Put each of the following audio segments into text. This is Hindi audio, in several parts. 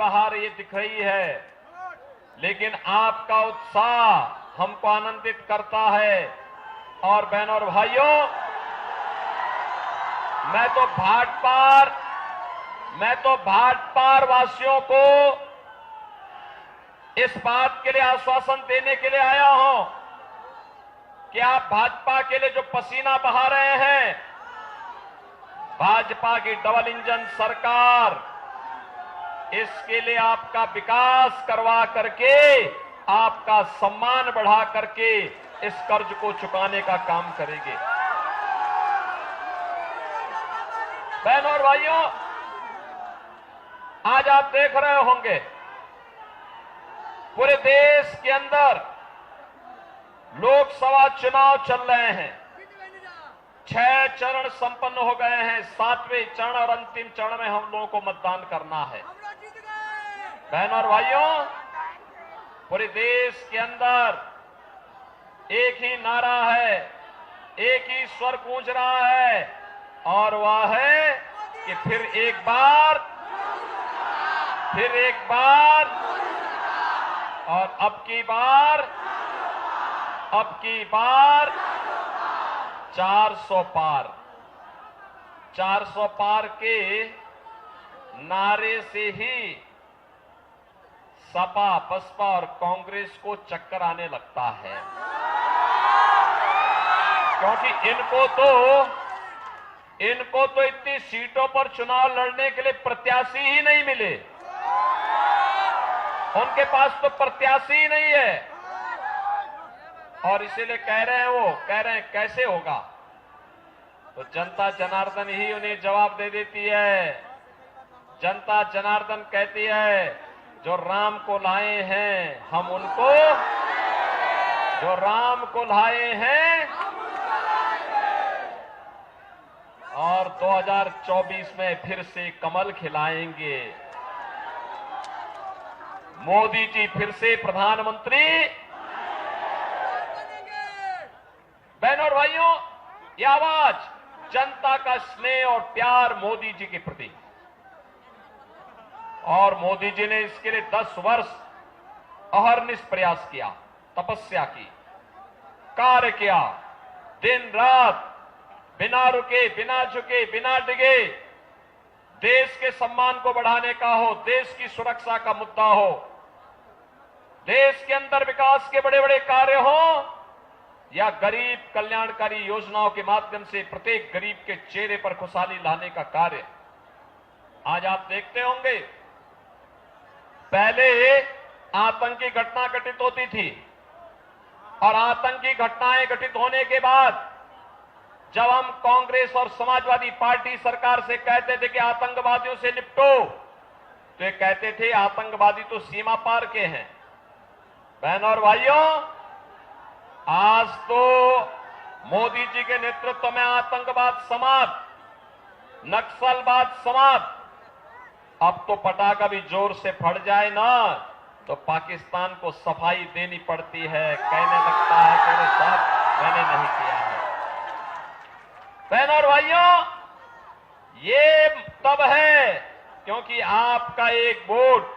बहार ये दिख रही है, लेकिन आपका उत्साह हमको आनंदित करता है। और बहनों और भाइयों, मैं तो भाट पार वासियों को इस बात के लिए आश्वासन देने के लिए आया हूं कि आप भाजपा के लिए जो पसीना बहा रहे हैं, भाजपा की डबल इंजन सरकार इसके लिए आपका विकास करवा करके, आपका सम्मान बढ़ा करके इस कर्ज को चुकाने का काम करेगी। बहनों और भाइयों, आज आप देख रहे होंगे पूरे देश के अंदर लोकसभा चुनाव चल रहे हैं। 6 चरण संपन्न हो गए हैं, 7वें चरण और अंतिम चरण में हम लोगों को मतदान करना है। बहनों और भाइयों, पूरे देश के अंदर एक ही नारा है, एक ही स्वर गूंज रहा है, और वह है कि फिर एक बार और अब की बार 400 पार। 400 पार के नारे से ही सपा, बसपा और कांग्रेस को चक्कर आने लगता है, क्योंकि इनको तो इतनी सीटों पर चुनाव लड़ने के लिए प्रत्याशी ही नहीं मिले। उनके पास तो प्रत्याशी ही नहीं है, और इसीलिए कह रहे हैं कैसे होगा। तो जनता जनार्दन ही उन्हें जवाब दे देती है। जनता जनार्दन कहती है, जो राम को लाए हैं हम उनको, जो राम को लाए हैं, और 2024 में फिर से कमल खिलाएंगे। मोदी जी फिर से प्रधानमंत्री। बहनों और भाइयों, यह आवाज जनता का स्नेह और प्यार मोदी जी के प्रति, और मोदी जी ने इसके लिए 10 वर्ष अहर्निश प्रयास किया, तपस्या की, कार्य किया, दिन रात बिना रुके, बिना झुके, बिना डिगे। देश के सम्मान को बढ़ाने का हो, देश की सुरक्षा का मुद्दा हो, देश के अंदर विकास के बड़े बड़े कार्य हो, या गरीब कल्याणकारी योजनाओं के माध्यम से प्रत्येक गरीब के चेहरे पर खुशहाली लाने का कार्य। आज आप देखते होंगे, पहले आतंकी घटना घटित होती थी, और आतंकी घटनाएं घटित होने के बाद जब हम कांग्रेस और समाजवादी पार्टी सरकार से कहते थे कि आतंकवादियों से निपटो, तो ये कहते थे आतंकवादी तो सीमा पार के हैं। बहनों और भाइयों, आज तो मोदी जी के नेतृत्व में आतंकवाद समाप्त, नक्सलवाद समाप्त। अब तो पटाखा भी जोर से फट जाए ना, तो पाकिस्तान को सफाई देनी पड़ती है, कहने लगता है तेरे साथ मैंने नहीं किया है। बहनों और भाइयों, ये तब है क्योंकि आपका एक वोट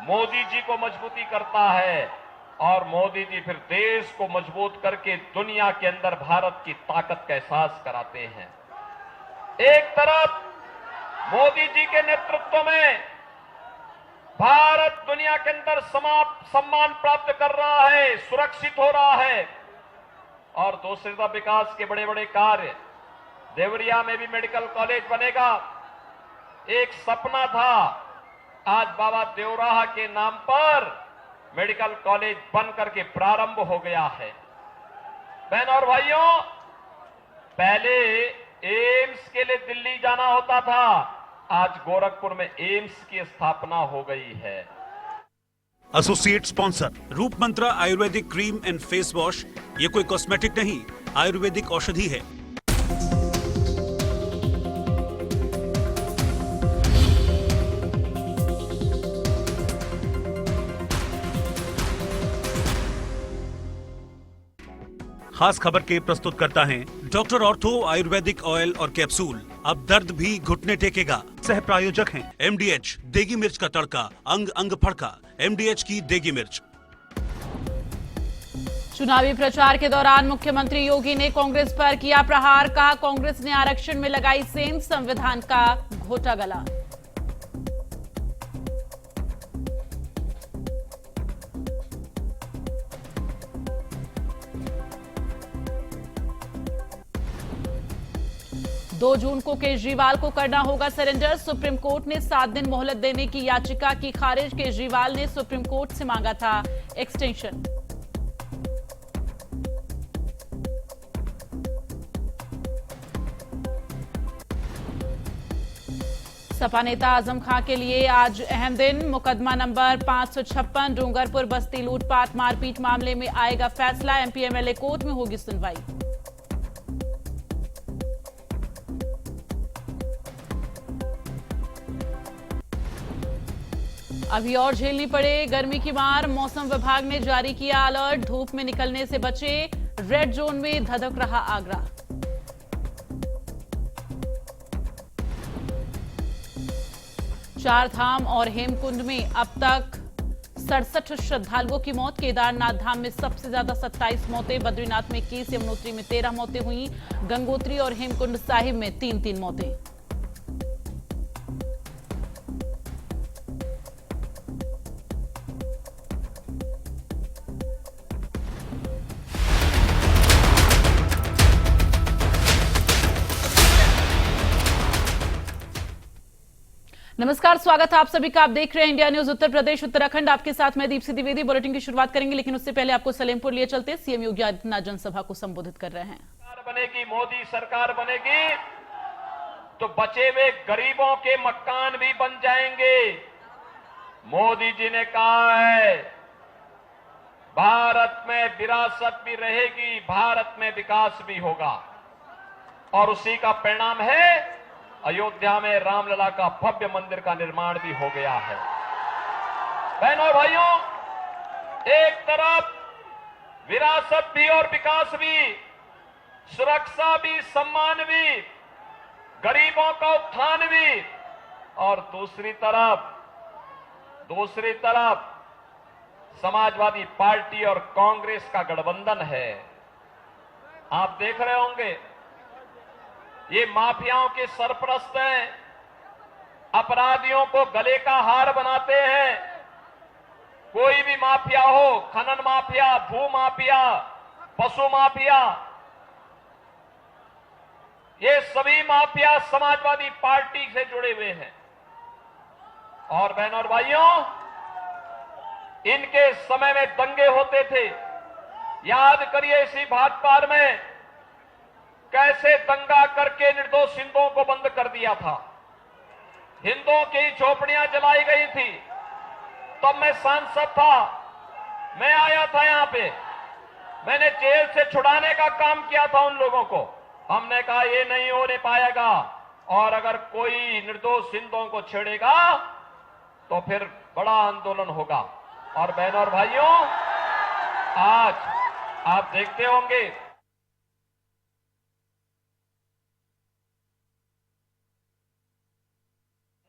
मोदी जी को मजबूती करता है, और मोदी जी फिर देश को मजबूत करके दुनिया के अंदर भारत की ताकत का एहसास कराते हैं। एक तरफ मोदी जी के नेतृत्व में भारत दुनिया के अंदर सम्मान प्राप्त कर रहा है, सुरक्षित हो रहा है, और दूसरी तरफ विकास के बड़े बड़े कार्य। देवरिया में भी मेडिकल कॉलेज बनेगा, एक सपना था, आज बाबा देवराहा के नाम पर मेडिकल कॉलेज बन करके प्रारंभ हो गया है। बहनों और भाइयों, पहले एम्स के लिए दिल्ली जाना होता था, आज गोरखपुर में एम्स की स्थापना हो गई है। Associate sponsor Roop Mantra Ayurvedic cream and face wash. ये कोई कॉस्मेटिक नहीं, आयुर्वेदिक औषधि है। खास खबर के प्रस्तुत करता है डॉक्टर ऑर्थो आयुर्वेदिक ऑयल और कैप्सूल। अब दर्द भी घुटने टेकेगा। सह प्रायोजक हैं MDH देगी मिर्च का तड़का, अंग अंग फड़का। MDH की देगी मिर्च। चुनावी प्रचार के दौरान मुख्यमंत्री योगी ने कांग्रेस पर किया प्रहार। कहा, कांग्रेस ने आरक्षण में लगाई सेंध, संविधान का घोटा गला। दो जून को केजरीवाल को करना होगा सरेंडर। सुप्रीम कोर्ट ने 7 दिन मोहलत देने की याचिका की खारिज। केजरीवाल ने सुप्रीम कोर्ट से मांगा था एक्सटेंशन। सपा नेता आजम खां के लिए आज अहम दिन। मुकदमा नंबर 556 डूंगरपुर बस्ती लूटपाट मारपीट मामले में आएगा फैसला। MP MLA कोर्ट में होगी सुनवाई। अभी और झेलनी पड़े गर्मी की मार। मौसम विभाग ने जारी किया अलर्ट। धूप में निकलने से बचे। रेड जोन में धधक रहा आगरा। चार धाम और हेमकुंड में अब तक 67 श्रद्धालुओं की मौत। केदारनाथ धाम में सबसे ज्यादा 27 मौतें। बद्रीनाथ में 21, यमुनोत्री में 13 मौतें हुई। गंगोत्री और हेमकुंड साहिब में 3-3 मौतें। नमस्कार, स्वागत है आप सभी का। आप देख रहे हैं इंडिया न्यूज उत्तर प्रदेश उत्तराखंड। आपके साथ मैं दीप्ति द्विवेदी। बुलेटिन की शुरुआत करेंगे, लेकिन उससे पहले आपको सलेमपुर लिए चलते। सीएम योगी आदित्यनाथ जनसभा को संबोधित कर रहे हैं। बनेगी, मोदी सरकार बनेगी तो बचे हुए गरीबों के मकान भी बन जाएंगे। मोदी जी ने कहा है भारत में विरासत भी रहेगी, भारत में विकास भी होगा, और उसी का परिणाम है अयोध्या में रामलला का भव्य मंदिर का निर्माण भी हो गया है। बहनों और भाइयों, एक तरफ विरासत भी और विकास भी, सुरक्षा भी, सम्मान भी, गरीबों का उत्थान भी, और दूसरी तरफ समाजवादी पार्टी और कांग्रेस का गठबंधन है। आप देख रहे होंगे ये माफियाओं के सरपरस्त हैं, अपराधियों को गले का हार बनाते हैं। कोई भी माफिया हो, खनन माफिया, भू माफिया, पशु माफिया, ये सभी माफिया समाजवादी पार्टी से जुड़े हुए हैं। और बहनों और भाइयों, इनके समय में दंगे होते थे। याद करिए इसी भाटपार में कैसे दंगा करके निर्दोष हिंदुओं को बंद कर दिया था। हिंदुओं की झोपड़ियां जलाई गई थी। तब मैं सांसद था, मैं आया था यहां पे, मैंने जेल से छुड़ाने का काम किया था उन लोगों को। हमने कहा ये नहीं होने पाएगा, और अगर कोई निर्दोष हिंदुओं को छेड़ेगा तो फिर बड़ा आंदोलन होगा। और बहनों और भाइयों, आज आप देखते होंगे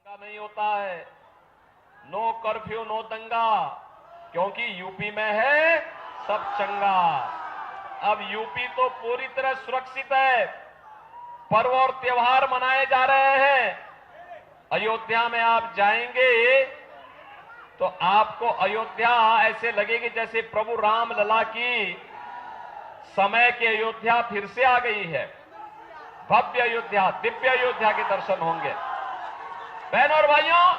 नहीं होता है, नो कर्फ्यू नो दंगा, क्योंकि यूपी में है सब चंगा। अब यूपी तो पूरी तरह सुरक्षित है, पर्व और त्योहार मनाए जा रहे हैं। अयोध्या में आप जाएंगे तो आपको अयोध्या ऐसे लगेगी जैसे प्रभु राम लला की समय की अयोध्या फिर से आ गई है। भव्य अयोध्या, दिव्य अयोध्या के दर्शन होंगे। बहनों और भाइयों,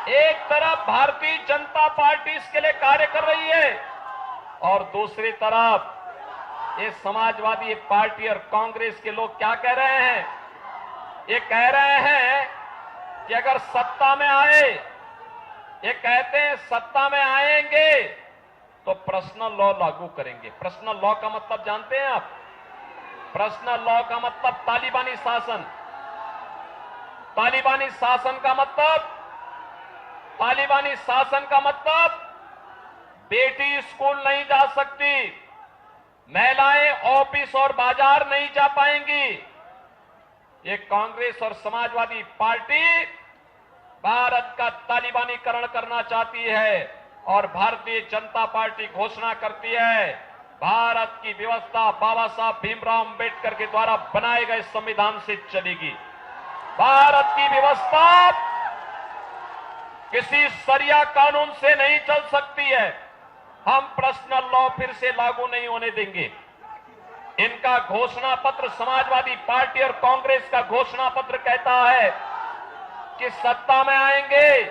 एक तरफ भारतीय जनता पार्टी इसके लिए कार्य कर रही है, और दूसरी तरफ ये समाजवादी पार्टी और कांग्रेस के लोग क्या कह रहे हैं? ये कह रहे हैं कि अगर सत्ता में आए, ये कहते हैं सत्ता में आएंगे तो पर्सनल लॉ लागू करेंगे। पर्सनल लॉ का मतलब जानते हैं आप? पर्सनल लॉ का मतलब तालिबानी शासन। तालिबानी शासन का मतलब बेटी स्कूल नहीं जा सकती, महिलाएं ऑफिस और बाजार नहीं जा पाएंगी। ये कांग्रेस और समाजवादी पार्टी भारत का तालिबानीकरण करना चाहती है और भारतीय जनता पार्टी घोषणा करती है भारत की व्यवस्था बाबा साहब भीमराव अंबेडकर के द्वारा बनाए गए संविधान से चलेगी। भारत की व्यवस्था किसी सरिया कानून से नहीं चल सकती है। हम पर्सनल लॉ फिर से लागू नहीं होने देंगे। इनका घोषणा पत्र, समाजवादी पार्टी और कांग्रेस का घोषणा पत्र कहता है कि सत्ता में आएंगे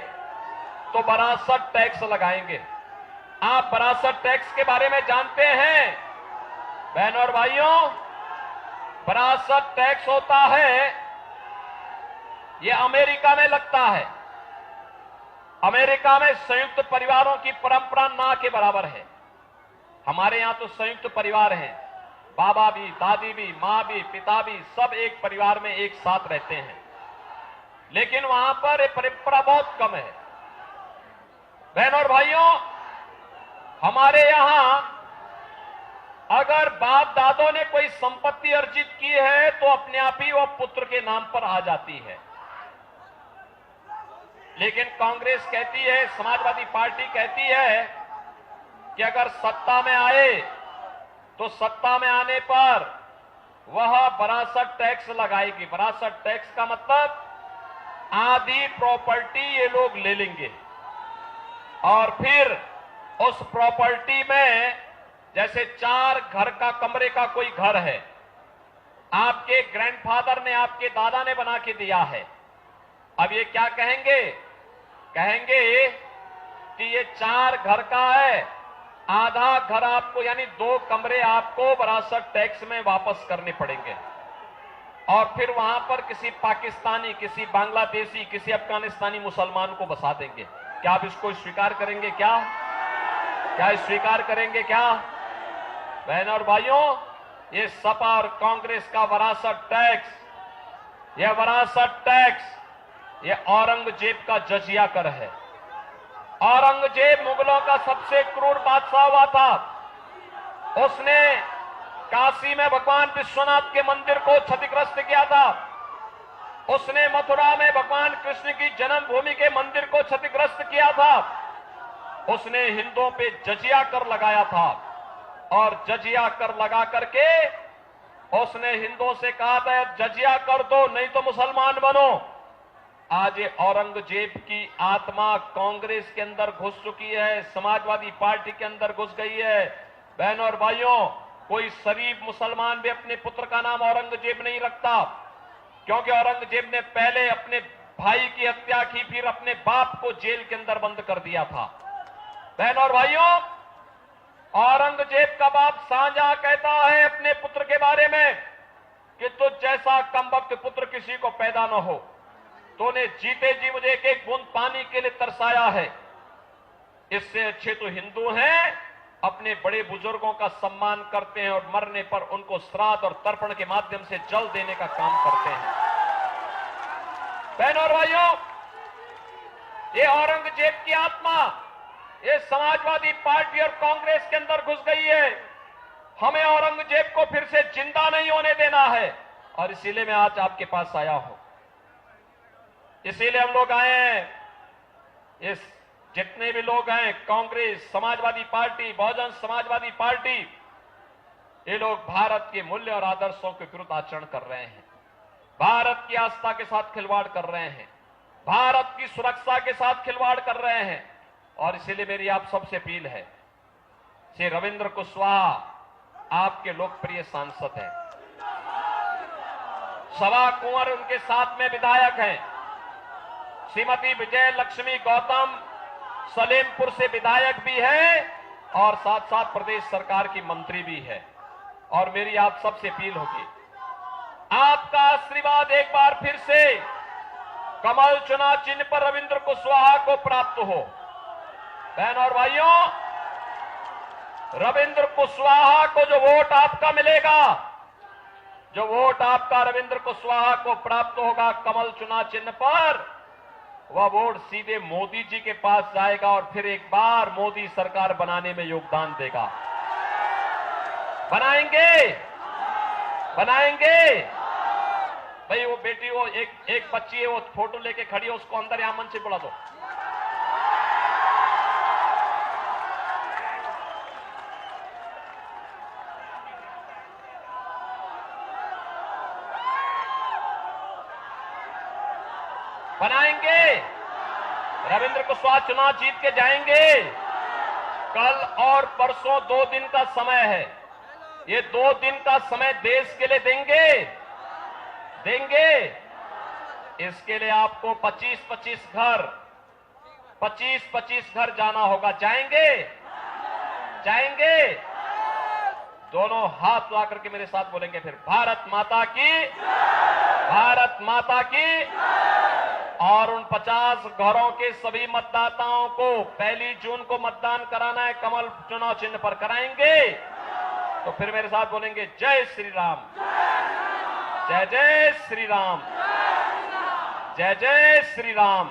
तो विरासत टैक्स लगाएंगे। आप विरासत टैक्स के बारे में जानते हैं बहनों और भाइयों? विरासत टैक्स होता है, ये अमेरिका में लगता है। अमेरिका में संयुक्त परिवारों की परंपरा ना के बराबर है। हमारे यहां तो संयुक्त परिवार हैं, बाबा भी, दादी भी, मां भी, पिता भी, सब एक परिवार में एक साथ रहते हैं। लेकिन वहां पर ये परंपरा बहुत कम है। बहनों और भाइयों, हमारे यहां अगर बाप दादों ने कोई संपत्ति अर्जित की है तो अपने आप ही वह पुत्र के नाम पर आ जाती है। लेकिन कांग्रेस कहती है, समाजवादी पार्टी कहती है कि अगर सत्ता में आए तो सत्ता में आने पर वह विरासत टैक्स लगाएगी। विरासत टैक्स का मतलब आधी प्रॉपर्टी ये लोग ले लेंगे और फिर उस प्रॉपर्टी में, जैसे 4 घर का कमरे का कोई घर है, आपके ग्रैंडफादर ने, आपके दादा ने बना के दिया है। अब ये क्या कहेंगे? कहेंगे कि ये 4 घर का है, आधा घर आपको, यानी 2 कमरे आपको विरासत टैक्स में वापस करने पड़ेंगे। और फिर वहां पर किसी पाकिस्तानी, किसी बांग्लादेशी, किसी अफगानिस्तानी मुसलमान को बसा देंगे। क्या आप इसको स्वीकार करेंगे? क्या स्वीकार करेंगे क्या? बहनों और भाइयों, ये सपा और कांग्रेस का विरासत टैक्स, यह विरासत टैक्स, ये औरंगजेब का जजिया कर है। औरंगजेब मुगलों का सबसे क्रूर बादशाह हुआ था। उसने काशी में भगवान विश्वनाथ के मंदिर को क्षतिग्रस्त किया था। उसने मथुरा में भगवान कृष्ण की जन्मभूमि के मंदिर को क्षतिग्रस्त किया था। उसने हिंदुओं पे जजिया कर लगाया था और जजिया कर लगा करके उसने हिंदुओं से कहा था जजिया कर दो नहीं तो मुसलमान बनो। आज ये औरंगजेब की आत्मा कांग्रेस के अंदर घुस चुकी है, समाजवादी पार्टी के अंदर घुस गई है। बहनों और भाइयों, कोई शरीफ मुसलमान भी अपने पुत्र का नाम औरंगजेब नहीं रखता, क्योंकि औरंगजेब ने पहले अपने भाई की हत्या की, फिर अपने बाप को जेल के अंदर बंद कर दिया था। बहनों और भाइयों, औरंगजेब का बाप शाहजहां कहता है अपने पुत्र के बारे में कि तुझ जैसा कमबख्त पुत्र किसी को पैदा न हो। तूने जीते जी मुझे एक एक बूंद पानी के लिए तरसाया है। इससे अच्छे तो हिंदू हैं, अपने बड़े बुजुर्गों का सम्मान करते हैं और मरने पर उनको श्राद्ध और तर्पण के माध्यम से जल देने का काम करते हैं। बहनों और भाइयों, ये औरंगजेब की आत्मा ये समाजवादी पार्टी और कांग्रेस के अंदर घुस गई है। हमें औरंगजेब को फिर से जिंदा नहीं होने देना है और इसीलिए मैं आज आपके पास आया हूं। इसीलिए हम लोग आए हैं। इस जितने भी लोग हैं, कांग्रेस, समाजवादी पार्टी, बहुजन समाजवादी पार्टी, ये लोग भारत के मूल्य और आदर्शों के विरुद्ध आचरण कर रहे हैं, भारत की आस्था के साथ खिलवाड़ कर रहे हैं, भारत की सुरक्षा के साथ खिलवाड़ कर रहे हैं। और इसीलिए मेरी आप सबसे अपील है, श्री रविंद्र कुशवाहा आपके लोकप्रिय सांसद हैं, सवा कुंवर उनके साथ में विधायक हैं, श्रीमती विजय लक्ष्मी गौतम सलेमपुर से विधायक भी है और साथ साथ प्रदेश सरकार की मंत्री भी है। और मेरी आप सबसे अपील होगी, आपका आशीर्वाद एक बार फिर से कमल चुनाव चिन्ह पर रविंद्र कुशवाहा को प्राप्त हो। बहनों और भाइयों, रविंद्र कुशवाहा को जो वोट आपका मिलेगा, जो वोट आपका रविंद्र कुशवाहा को प्राप्त होगा कमल चुनाव चिन्ह पर, वह वोट सीधे मोदी जी के पास जाएगा और फिर एक बार मोदी सरकार बनाने में योगदान देगा। बनाएंगे, बनाएंगे। भाई वो बेटी, वो एक बच्ची है, वो फोटो लेके खड़ी है, उसको अंदर यहां मंच से बुला दो। बनाएंगे, रविंद्र कुशवाहा चुनाव जीत के जाएंगे। कल और परसों 2 दिन का समय है, ये 2 दिन का समय देश के लिए देंगे। इसके लिए आपको 25-25 घर जाना होगा। जाएंगे। दोनों हाथ ला करके मेरे साथ बोलेंगे फिर, भारत माता की। और उन 50 घरों के सभी मतदाताओं को 1 जून को मतदान कराना है, कमल चुनाव चिन्ह पर कराएंगे। तो फिर मेरे साथ बोलेंगे, जय श्री राम, जय श्री राम, जय श्री राम।